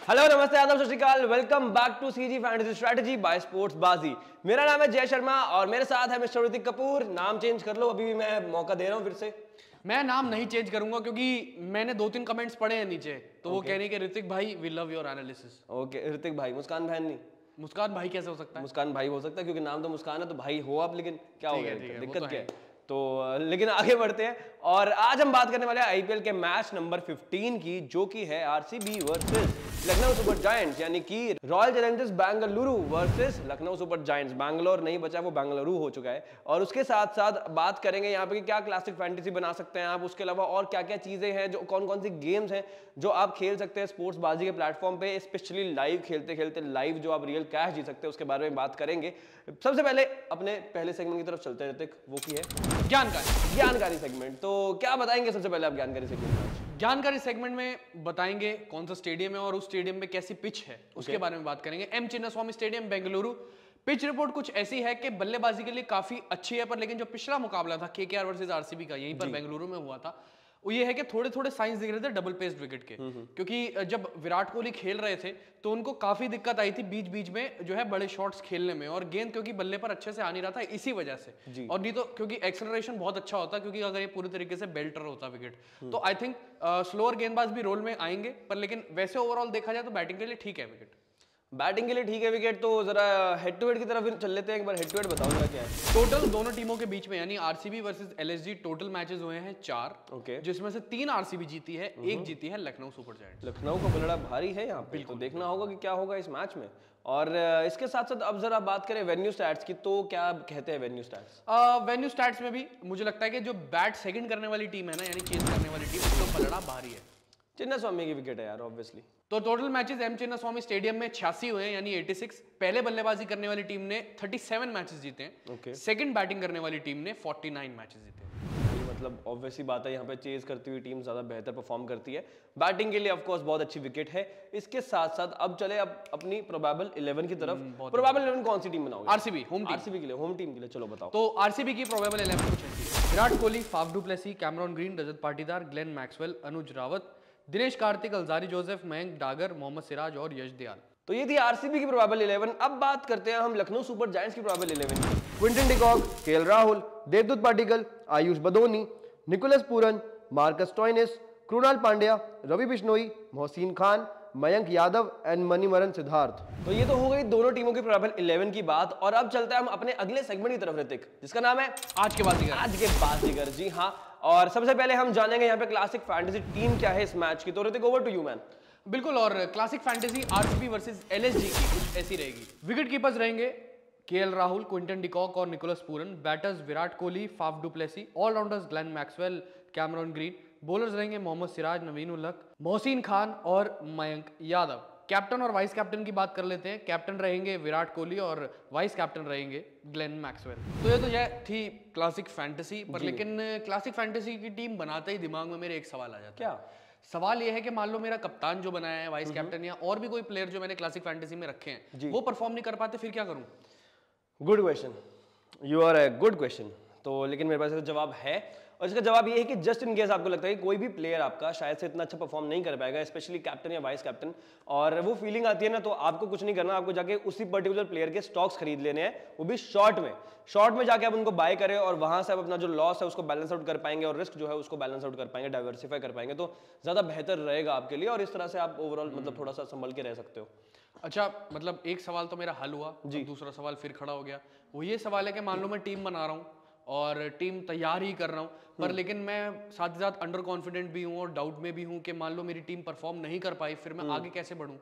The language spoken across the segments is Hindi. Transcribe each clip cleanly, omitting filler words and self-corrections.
हेलो नमस्ते आदाब सत श्री अकाल, welcome back to CG fantasy strategy by sports Baazi. मेरा नाम है जय शर्मा और मेरे साथ है मिस्टर ऋतिक कपूर। नाम चेंज कर लो, अभी भी मैं मौका दे रहा हूँ फिर से। मैं नाम नहीं चेंज करूंगा क्योंकि मैंने 2-3 कमेंट्स पढ़े हैं नीचे, तो वो कह रहे हैं कि ऋतिक भाई we love your analysis. Okay Hrithik भाई, मुस्कान बहन नहीं। मुस्कान भाई कैसे हो सकता है? मुस्कान भाई हो सकता है क्योंकि नाम तो मुस्कान है, तो भाई हो आप, लेकिन क्या हो गया, दिक्कत क्या है? है? तो लेकिन आगे बढ़ते हैं और आज हम बात करने वाले हैं आईपीएल के मैच नंबर 15 की, जो कि है RCB versus Lucknow Super giants, यानी कि royal Challengers Bengaluru versus Lucknow Super giants. Bangalore नहीं बचा, वो बेंगलुरु हो चुका है। और उसके साथ साथ बात करेंगे यहाँ पे कि क्या क्लासिक फैंटेसी बना सकते हैं आप, उसके अलावा और क्या क्या चीजें हैं, जो कौन कौन सी गेम्स हैं जो आप खेल सकते हैं स्पोर्ट्स बाजी के प्लेटफॉर्म पे, स्पेशली लाइव खेलते खेलते लाइव जो आप रियल कैश जीत सकते हैं, उसके बारे में बात करेंगे। सबसे पहले अपने पहले सेगमेंट की तरफ चलते हैं ऋतिक, वो की है ज्ञानकारी सेगमेंट। तो क्या बताएंगे सबसे पहले आप ज्ञानकारी सेगमेंट में? ज्ञानकारी सेगमेंट में बताएंगे कौन सा स्टेडियम है और उस स्टेडियम में कैसी पिच है, उसके बारे में बात करेंगे। M Chinnaswamy stadium Bengaluru. Pitch report कुछ ऐसी है कि बल्लेबाजी के लिए काफी अच्छी है, पर लेकिन जो पिछला मुकाबला था केकेआर वर्सेस आरसीबी का, यहीं पर बेंगलुरु में हुआ था, वो ये है कि थोड़े थोड़े साइंस दिख रहे थे डबल पेस्ड विकेट के। क्योंकि जब विराट कोहली खेल रहे थे तो उनको काफी दिक्कत आई थी बीच बीच में जो है बड़े शॉट्स खेलने में, और गेंद क्योंकि बल्ले पर अच्छे से आ नहीं रहा था इसी वजह से। और नहीं तो क्योंकि एक्सेलरेशन बहुत अच्छा होता क्योंकि अगर ये पूरी तरीके से बेल्टर होता विकेट, तो आई थिंक स्लोअर गेंदबाज भी रोल में आएंगे। पर लेकिन वैसे ओवरऑल देखा जाए तो बैटिंग के लिए ठीक है विकेट। बैटिंग के लिए ठीक है विकेट। तो जरा हेड टू हेड की तरफ चल लेते हैं, एक बार हेड टू हेड बताओ जरा क्या है। टोटल दोनों टीमों के बीच में यानी RCB versus LSG total matches हुए हैं 4, जिसमें से 3 आरसीबी जीती है, 1 जीती है लखनऊ सुपर जायंट्स। लखनऊ का पलड़ा भारी है यहाँ पे, तो देखना होगा कि क्या होगा इस मैच में। और इसके साथ साथ अब जरा बात करें वेन्यू स्टैट्स की, तो क्या कहते हैं वेन्यू स्टैट्स? वेन्यू स्टैट्स में भी मुझे लगता है कि जो बैट सेकंड करने वाली टीम है ना, यानी चेज करने वाली टीम, उसका पलड़ा भारी है। चिन्नास्वामी की विकेट है यार ऑब्वियसली। तो total matches M Chinnaswamy stadium में 86 हुए हैं यानी 86। पहले बल्लेबाजी करने वाली टीम ने 37 मैचेस जीते हैं। सेकंड बैटिंग करने वाली टीम ने 49 मैचेस जीते हैं। मतलब ऑब्वियसली बात है, यहाँ पे चेज करती हुई टीम ज्यादा बेहतर परफॉर्म करती है। बैटिंग के लिए ऑफ कोर्स बहुत अच्छी विकेट है। इसके साथ साथ अब चले अब अपनी प्रोबेबल 11 की तरफ। प्रोबेबल 11 कौन सी टीम बनाओगे? RCB home team. आरसीबी के लिए, होम टीम के लिए चलो बताओ। तो आरसीबी की प्रोबेबल 11 कुछ ऐसी है: Virat Kohli, Faf du Plessis, Cameron Green, Rajat Patidar, Glenn Maxwell, Anuj Rawat, Dinesh Karthik, Alzarri Joseph, Mayank Dagar, Mohammed Siraj और यश दयाल। तो ये थी आरसीबी की प्रोबेबल 11। अब बात करते हैं हम लखनऊ सुपर जायंट्स की प्रोबेबल 11 की। Quinton de Kock, KL Rahul, Devdutt Padikkal, Ayush Badoni, Nicholas Pooran, Marcus Stoinis, Krunal Pandya, Ravi Bishnoi, Mohsin Khan, Mayank Yadav and Manimaran Siddharth. तो ये तो हो गई दोनों टीमों की प्रोबेबल 11 की बात। और अब चलते हैं हम अपने अगले सेगमेंट की तरफ ऋतिक, जिसका नाम है आज के बाजीगर। आज के बाजीगर, जी हाँ। और सबसे पहले हम जानेंगे यहाँ पे क्लासिक फैंटेसी टीम क्या है इस मैच की। तो Hrithik over to you man. बिल्कुल, और classic fantasy RCB versus LSG की कुछ ऐसी रहेगी। विकेट कीपर्स रहेंगे केएल राहुल, क्विंटन डिकॉक और Nicholas Pooran. Batters Virat Kohli, Faf du Plessis. All rounders Glenn Maxwell, Cameron Green. Bowlers रहेंगे मोहम्मद सिराज, नवीन उल हक, मोहसिन खान और मयंक यादव। कैप्टन और वाइस कैप्टन की बात कर लेते हैं। कैप्टन रहेंगे विराट कोहली और वाइस कैप्टन रहेंगे ग्लेन मैक्सवेल। तो ये तो यह थी क्लासिक फैंटेसी, पर लेकिन क्लासिक फैंटेसी की टीम बनाते ही दिमाग में मेरे एक सवाल आ जाता है। क्या सवाल यह है कि मान लो मेरा कप्तान जो बनाया है, वाइस कैप्टन या और भी कोई प्लेयर जो मैंने क्लासिक फैंटेसी में रखे हैं, वो परफॉर्म नहीं कर पाते, फिर क्या करूं? Good question, you are a good question. तो लेकिन मेरे पास इसका जवाब है, और इसका जवाब ये है कि जस्ट इन केस आपको लगता है कि कोई भी प्लेयर आपका शायद से इतना अच्छा परफॉर्म नहीं कर पाएगा, स्पेशली कैप्टन या वाइस कैप्टन, और वो फीलिंग आती है ना, तो आपको कुछ नहीं करना, आपको जाके उसी पर्टिकुलर प्लेयर के स्टॉक्स खरीद लेने हैं, वो भी शॉर्ट में जाके आप उनको बाय करें, और वहां से आप अपना जो लॉस है उसको बैलेंस आउट कर पाएंगे और रिस्क जो है उसको बैलेंस आउट कर पाएंगे, डाइवर्सिफाई कर पाएंगे, तो ज्यादा बेहतर रहेगा आपके लिए। और इस तरह से आप ओवरऑल मतलब थोड़ा सा संभल के रह सकते हो। अच्छा, मतलब एक सवाल तो मेरा हल हुआ जी, दूसरा सवाल फिर खड़ा हो गया। वो ये सवाल है कि मान लो मैं टीम बना रहा हूँ और टीम तैयार ही कर रहा हूँ, पर लेकिन मैं साथ ही साथ अंडर कॉन्फिडेंट भी हूँ और डाउट में भी हूँ कि मान लो मेरी टीम परफॉर्म नहीं कर पाई, फिर मैं आगे कैसे बढ़ूँ?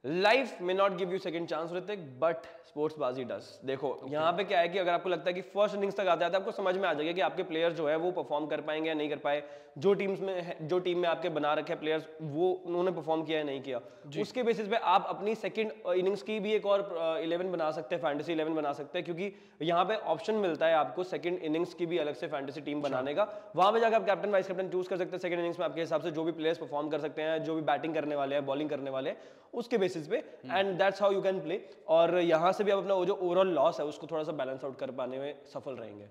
लाइफ में not give you second chance Hrithik, but sports बाजी डस। देखो यहाँ पे क्या है कि अगर आपको लगता है कि फर्स्ट इनिंग्स तक आते आते आपको समझ में आ जाएगा कि आपके प्लेयर्स जो है वो परफॉर्म कर पाएंगे या नहीं कर पाए, जो टीम में आपके बना रखे प्लेयर्स वो उन्होंने परफॉर्म किया या नहीं किया, उसके बेसिस पे आप अपनी सेकंड इनिंग्स की भी एक और 11 बना सकते हैं, फैंटेसी 11 बना सकते हैं, क्योंकि यहाँ पे ऑप्शन मिलता है आपको सेकंड इनिंग्स की भी अलग से फैंटेसी टीम बनाने का। वहां पे जाकर आप कैप्टन वाइस कैप्टन चूज कर सकते हैं सेकंड इनिंग्स में, आपके हिसाब से जो भी प्लेयर्स परफॉर्म कर सकते हैं, जो भी बैटिंग करने वाले हैं, बॉलिंग करने वाले हैं, उसके बेसिस पे, and that's how you can play. और यहाँ से भी आप अपना जो ओवरऑल लॉस है उसको थोड़ा सा बैलेंस आउट कर पाने में सफल रहेंगे।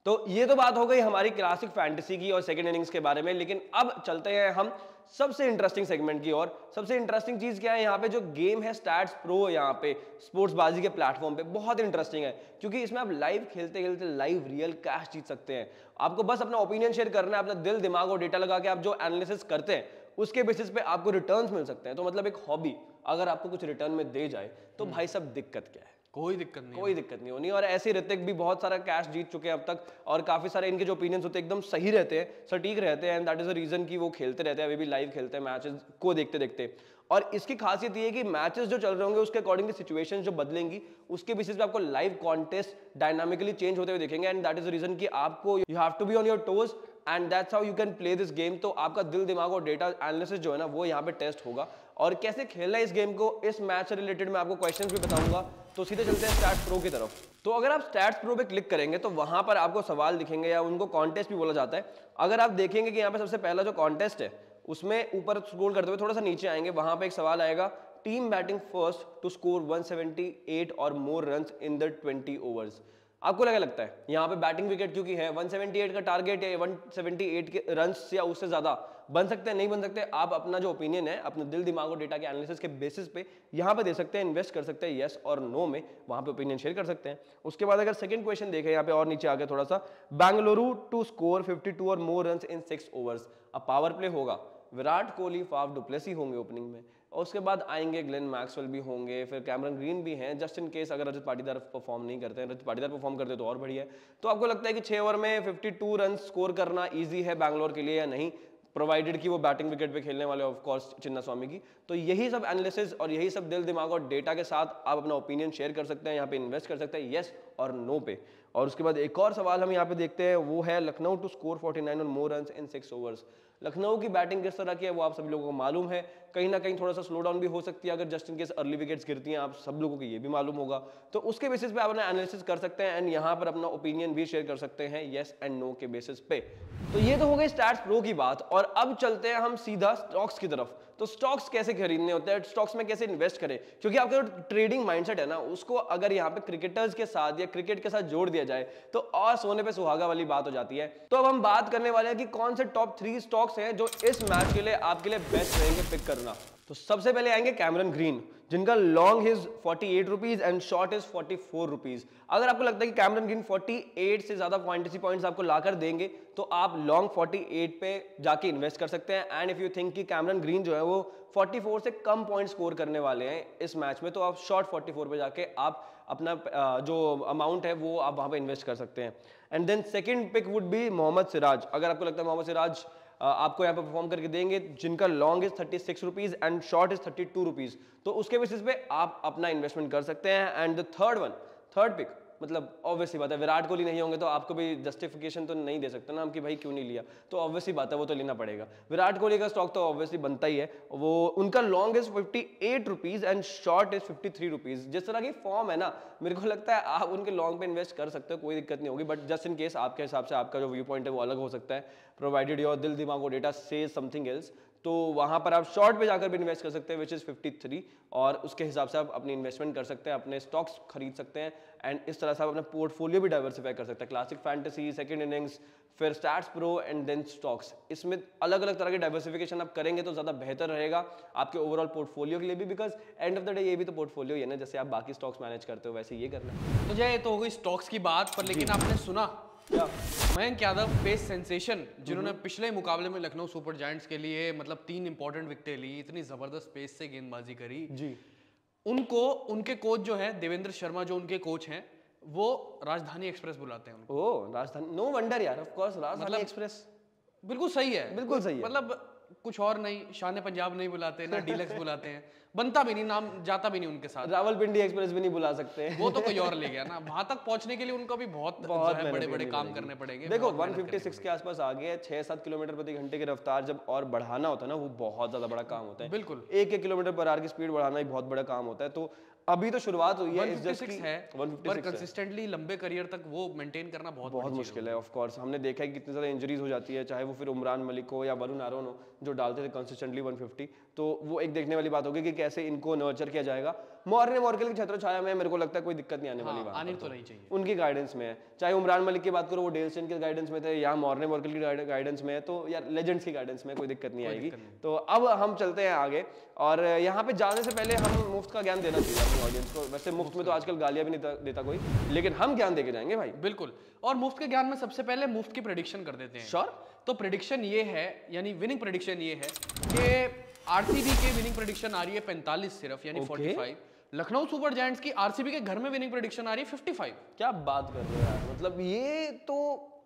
तो ये तो बात हो गई हमारी क्लासिक फैंटेसी की और सेकंड इनिंग्स के बारे में, लेकिन अब चलते हैं हम सबसे इंटरेस्टिंग सेगमेंट की और। सबसे इंटरेस्टिंग चीज क्या है यहाँ पे, जो गेम है स्टैट्स प्रो, यहाँ पे स्पोर्ट्स बाजी के प्लेटफॉर्म पे बहुत इंटरेस्टिंग है, क्योंकि इसमें आप लाइव खेलते खेलते लाइव रियल कैश जीत सकते हैं। आपको बस अपना ओपिनियन शेयर करना है, अपना दिल दिमाग और डेटा लगा के आप जो एनालिसिस करते हैं उसके बेसिस पे आपको रिटर्न्स मिल सकते हैं। तो मतलब एक हॉबी अगर आपको कुछ रिटर्न में दे जाए तो भाई सब दिक्कत क्या है, कोई दिक्कत नहीं, कोई दिक्कत नहीं होनी। और ऐसे ऋतिक भी बहुत सारा कैश जीत चुके हैं अब तक, और काफी सारे इनके जो ओपिनियंस होते हैं एकदम सही रहते हैं, सटीक रहते हैं, and that is the reason कि वो खेलते रहते हैं, अभी भी लाइव खेलते हैं मैचेस को देखते देखते। और इसकी खासियत ये है कि मैचेस जो चल रहे होंगे उसके अकॉर्डिंग सिचुएशन जो बदलेंगी उसके बेसिस पे आपको लाइव कॉन्टेस्ट डायनामिकली चेंज होते हुए देखेंगे, and that is the reason कि आपको you have to be on your toes and that's how you can play this game. तो आपका दिल दिमाग और डेटा एनालिसिस जो है ना वो यहाँ पे टेस्ट होगा। और कैसे खेलना है इस गेम को, इस मैच से रिलेटेड मैं आपको क्वेश्चंस भी बताऊंगा। तो सीधे चलते हैं स्टैट्स प्रो की तरफ। तो अगर आप स्टैट्स प्रो पे क्लिक करेंगे तो वहां पर आपको सवाल दिखेंगे, या उनको कॉन्टेस्ट भी बोला जाता है। अगर आप देखेंगे कि यहाँ पे सबसे पहला जो कॉन्टेस्ट है उसमें ऊपर स्क्रॉल करते हुए थोड़ा सा नीचे आएंगे, वहां पे एक सवाल आएगा, team batting first to score 178 और more runs in the 20 overs. आपको क्या लगता है यहाँ पे बैटिंग विकेट क्योंकि है 178 का टारगेट या 178 के रन्स या उससे ज्यादा बन सकते हैं, नहीं बन सकते? आप अपना जो ओपिनियन है अपने दिल दिमाग और डेटा के एनालिसिस के बेसिस पे यहाँ पे दे सकते हैं, इन्वेस्ट कर सकते हैं यस और नो में, वहां पे ओपिनियन शेयर कर सकते हैं। उसके बाद अगर सेकंड क्वेश्चन देखें यहाँ पे और नीचे आके थोड़ा सा, बेंगलुरु टू स्कोर 52 और मोर रन्स इन 6 ओवर्स। अब पावर प्ले होगा, विराट कोहली, फाफ डुप्लेसी होंगे ओपनिंग में, और उसके बाद आएंगे ग्लेन मैक्सवेल भी होंगे, फिर कैमरन ग्रीन भी हैं, जस्ट इन केस अगर रजत पाटीदार परफॉर्म नहीं करते हैं। रजत पाटीदार परफॉर्म करते तो और बढ़िया है। तो आपको लगता है कि 6 ओवर में 52 रन स्कोर करना इजी है बैंगलोर के लिए या नहीं, प्रोवाइडेड कि वो बैटिंग विकेट पे खेलने वाले ऑफ कोर्स चिन्नास्वामी की। तो यही सब एनालिसिस और यही सब दिल दिमाग और डेटा के साथ आप अपना ओपिनियन शेयर कर सकते हैं, यहाँ पे इन्वेस्ट कर सकते हैं यस और नो पे। और उसके बाद एक और सवाल हम यहाँ पे देखते हैं, वो है लखनऊ टू स्कोर 49 और मोर रन्स इन 6 ओवर्स। लखनऊ की बैटिंग किस तरह की है वो आप सभी लोगों को मालूम है, कहीं ना कहीं थोड़ा सा स्लो डाउन भी हो सकती है अगर just in case early wickets गिरती हैं, आप सब लोगों को ये भी मालूम होगा। तो उसके बेसिस पे आप अपना एनालिसिस कर सकते हैं एंड यहाँ पर अपना ओपिनियन भी शेयर कर सकते हैं यस एंड नो के बेसिस पे। तो ये तो हो गई स्टैट्स प्रो की बात, और अब चलते हैं हम सीधा स्टॉक्स की तरफ। तो स्टॉक्स कैसे खरीदने होते हैं, स्टॉक्स में कैसे इन्वेस्ट करें, क्योंकि आपका जो ट्रेडिंग माइंडसेट है ना उसको अगर यहाँ पे क्रिकेटर्स के साथ या क्रिकेट के साथ जोड़ दिया जाए तो और सोने पे सुहागा वाली बात हो जाती है। तो अब हम बात करने वाले हैं कि कौन से टॉप 3 स्टॉक्स हैं जो इस मैच के लिए आपके लिए बेस्ट रहेंगे पिक करना। तो सबसे पहले आएंगे कैमरन ग्रीन, जिनका long is 48 rupees and short is 44 rupees. अगर आपको लगता है कि कैमरन ग्रीन 48 से ज्यादा फैंटेसी पॉइंट्स आपको लाकर देंगे तो आप लॉन्ग 48 पे जाके इन्वेस्ट कर सकते हैं। एंड इफ यू थिंक कि कैमरन ग्रीन जो है वो 44 से कम पॉइंट स्कोर करने वाले हैं इस मैच में, तो आप शॉर्ट 44 पे जाके आप अपना जो अमाउंट है वो आप वहां पे इन्वेस्ट कर सकते हैं। And then second pick would be Mohammed Siraj. अगर आपको लगता है मोहम्मद सिराज आपको यहाँ पे परफॉर्म करके देंगे, जिनका long is 36 rupees and short is 32 rupees, तो उसके बेसिस पे आप अपना इन्वेस्टमेंट कर सकते हैं। एंड द थर्ड पिक, मतलब ऑब्वियसली बात है विराट कोहली नहीं होंगे तो आपको भी जस्टिफिकेशन तो नहीं दे सकते ना हम कि भाई क्यों नहीं लिया, तो ऑब्वियसली बात है वो तो लेना पड़ेगा। विराट कोहली का स्टॉक तो ऑब्वियसली बनता ही है, वो उनका long is 58 rupees and short is 53 rupees. जिस तरह की फॉर्म है ना, मेरे को लगता है आप उनके लॉन्ग पे इन्वेस्ट कर सकते हो, कोई दिक्कत नहीं होगी। बट जस्ट इन केस आपके हिसाब से आपका जो व्यू पॉइंट है वो अलग हो सकता है, प्रोवाइडेड योर दिल दिमाग और डेटा से समथिंग एल्स, तो वहां पर आप शॉर्ट पे जाकर भी इन्वेस्ट कर सकते हैं विच इज 53, और उसके हिसाब से आप अपनी इन्वेस्टमेंट कर सकते हैं, अपने स्टॉक्स खरीद सकते हैं एंड इस तरह से आप अपना पोर्टफोलियो भी डाइवर्सिफाई कर सकते हैं। क्लासिक फैंटेसी, सेकंड इनिंग्स, फिर stats pro and then stocks, इसमें अलग अलग तरह के डाइवर्सिफिकेशन आप करेंगे तो ज्यादा बेहतर रहेगा आपके ओवरऑल पोर्टफोलियो के लिए भी, because end of the day ये भी तो पोर्टफोलियो है ना, जैसे आप बाकी स्टॉक्स मैनेज करते हो वैसे ये करना है। तो जय तो हो गई स्टॉक्स की बात, पर लेकिन आपने सुना क्या मयंक यादव फेस सेंसेशन, जिन्होंने पिछले मुकाबले में लखनऊ सुपर जायंट्स के लिए मतलब 3 इंपॉर्टेंट विकेटें ली, इतनी जबरदस्त पेस से गेंदबाजी करी जी, उनको उनके कोच जो है देवेंद्र शर्मा, जो उनके कोच हैं, वो राजधानी एक्सप्रेस बुलाते हैं उनको। ओ राजधानी, नो वंडर यार, ऑफ कोर्स राजधानी एक्सप्रेस बिल्कुल सही है, बिल्कुल सही है। मतलब कुछ और नहीं, शान पंजाब नहीं बुलाते ना, डीलक्स बुलाते हैं, बनता भी नहीं, नाम जाता भी नहीं उनके साथ। रावलपिंडी एक्सप्रेस भी नहीं बुला सकते, वो तो कोई और ले गया ना, वहां तक पहुंचने के लिए उनको भी बहुत बड़े बड़े काम करने पड़ेंगे। देखो 156 के आसपास आ गए, 6-7 किलोमीटर प्रति घंटे की रफ्तार जब और बढ़ाना होता है ना, वो बहुत ज्यादा बड़ा काम होता है। बिल्कुल 1 किलोमीटर पर आवर की स्पीड बढ़ाना ही बहुत बड़ा काम होता है। तो अभी तो शुरुआत हुई है, 156 है, पर कंसिस्टेंटली लंबे करियर तक वो मेंटेन करना बहुत मुश्किल है। ऑफ कोर्स हमने देखा है कि कितनी ज्यादा इंजरीज हो जाती है, चाहे वो फिर उमरान मलिक हो या वरुण आरोन हो जो डालते थे कंसिस्टेंटली 150, तो वो एक देखने वाली बात होगी कि कैसे इनको नर्चर किया जाएगा। मॉर्कल की छत्र छाया में मेरे को लगता है कोई दिक्कत नहीं आने वाली बात, आनी तो नहीं चाहिए, उनकी गाइडेंस में है। चाहे उमरान मलिक की बात करो, वो डेल स्टेन के गाइडेंस में थे, या मॉर्कल की गाइडेंस में है, तो यार लेजेंड्स की गाइडेंस में कोई दिक्कत नहीं आएगी। तो अब हम चलते हैं आगे, और यहाँ पे जाने से पहले हम मुफ्त का ज्ञान देना चाहिए अपनी ऑडियंस को। वैसे मुफ्त में तो आजकल गालियां भी नहीं देता कोई, लेकिन हम ज्ञान देके जाएंगे भाई। बिल्कुल। और मुफ्त के ज्ञान में सबसे पहले मुफ्त की प्रेडिक्शन कर देते हैं। श्योर। तो प्रेडिक्शन ये है, यानी विनिंग प्रेडिक्शन ये है कि आरसीबी के विनिंग प्रेडिक्शन आ रही है 45 सिर्फ, यानी 45। लखनऊ सुपर जायंट्स की आरसीबी के घर में विनिंग प्रेडिक्शन आ रही है 55। क्या बात कर रहे हो यार, मतलब ये तो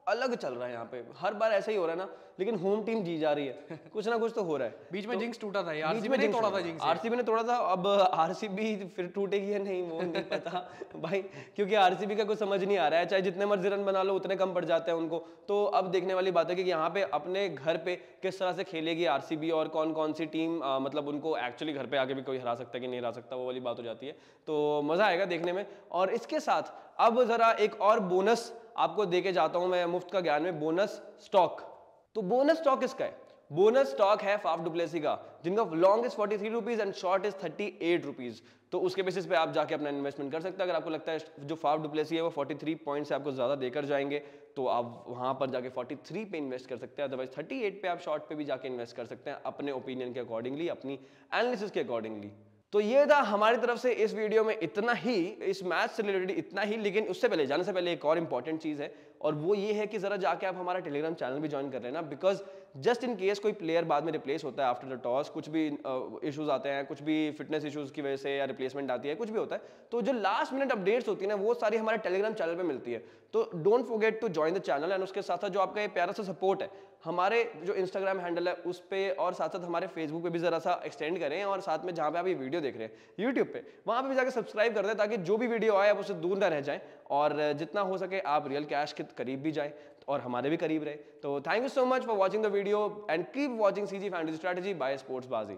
अलग चल रहा है यहाँ पे, हर बार ऐसा ही हो रहा है ना, लेकिन होम टीम जी जा रही है, कुछ ना कुछ तो हो रहा है। बीच में जिंक्स टूटा था, आरसीबी ने तोड़ा था जिंक्स, आरसीबी ने तोड़ा था, अब आरसीबी फिर टूटेगी या नहीं वो नहीं पता भाई, क्योंकि आरसीबी का कुछ समझ नहीं आ रहा है, चाहे जितने मर्जी रन बना लो उतने कम पड़ जाते हैं उनको। तो अब देखने वाली बात है कि यहाँ पे अपने घर पे किस तरह से खेलेगी आरसीबी, और कौन कौन सी टीम मतलब उनको एक्चुअली घर पे आके भी कोई हरा सकता है कि नहीं हरा सकता, वो वाली बात हो जाती है। तो मजा आएगा देखने में। और इसके साथ अब जरा एक और बोनस आपको देके जाता हूं मैं मुफ्त का ज्ञान में, बोनस स्टॉक। तो बोनस स्टॉक किसका है? बोनस स्टॉक है फाफ डु प्लेसी का, जिनका long is 43 rupees and short is 38 rupees. तो उसके बेसिस पे आप जाके अपना इन्वेस्टमेंट कर सकते हैं। अगर आपको लगता है जो फाफ डु प्लेसी है वो 43 पॉइंट से आपको ज्यादा देकर जाएंगे, तो आप वहां पर जाके 43 पे इन्वेस्ट कर सकते हैं। अदरवाइज 38 पे आप शॉर्ट पे भी जाके इन्वेस्ट कर सकते हैं, अपने ओपिनियन के अकॉर्डिंगली, अपनी एनालिसिस के अकॉर्डिंगली। तो ये था हमारी तरफ से इस वीडियो में इतना ही, इस मैच से रिलेटेड इतना ही। लेकिन उससे पहले, जाने से पहले एक और इंपॉर्टेंट चीज है, और वो ये है कि जरा जाके आप हमारा टेलीग्राम चैनल भी ज्वाइन कर लेना, बिकॉज जस्ट इन केस कोई प्लेयर बाद में रिप्लेस होता है आफ्टर द टॉस, कुछ भी इश्यूज आते हैं, कुछ भी फिटनेस इश्यूज की वजह से या रिप्लेसमेंट आती है, कुछ भी होता है, तो जो लास्ट मिनट अपडेट्स होती है ना, वो सारी हमारे टेलीग्राम चैनल पे मिलती है। तो don't forget to join the channel. And उसके साथ साथ जो आपका ये प्यारा सा सपोर्ट है, हमारे जो इंस्टाग्राम हैंडल है उस पे, और साथ साथ हमारे फेसबुक पे भी जरा सा एक्सटेंड करें, और साथ में जहाँ पे आप ये वीडियो देख रहे हैं यूट्यूब पे, वहाँ पे भी जाकर सब्सक्राइब कर दें, ताकि जो भी वीडियो आए आप उससे दूर ना रह जाएं, और जितना हो सके आप रियल कैश के करीब भी जाएं और हमारे भी करीब रहे। तो thank you so much for watching the video and keep watching CG fantasy strategy by sports बाजी।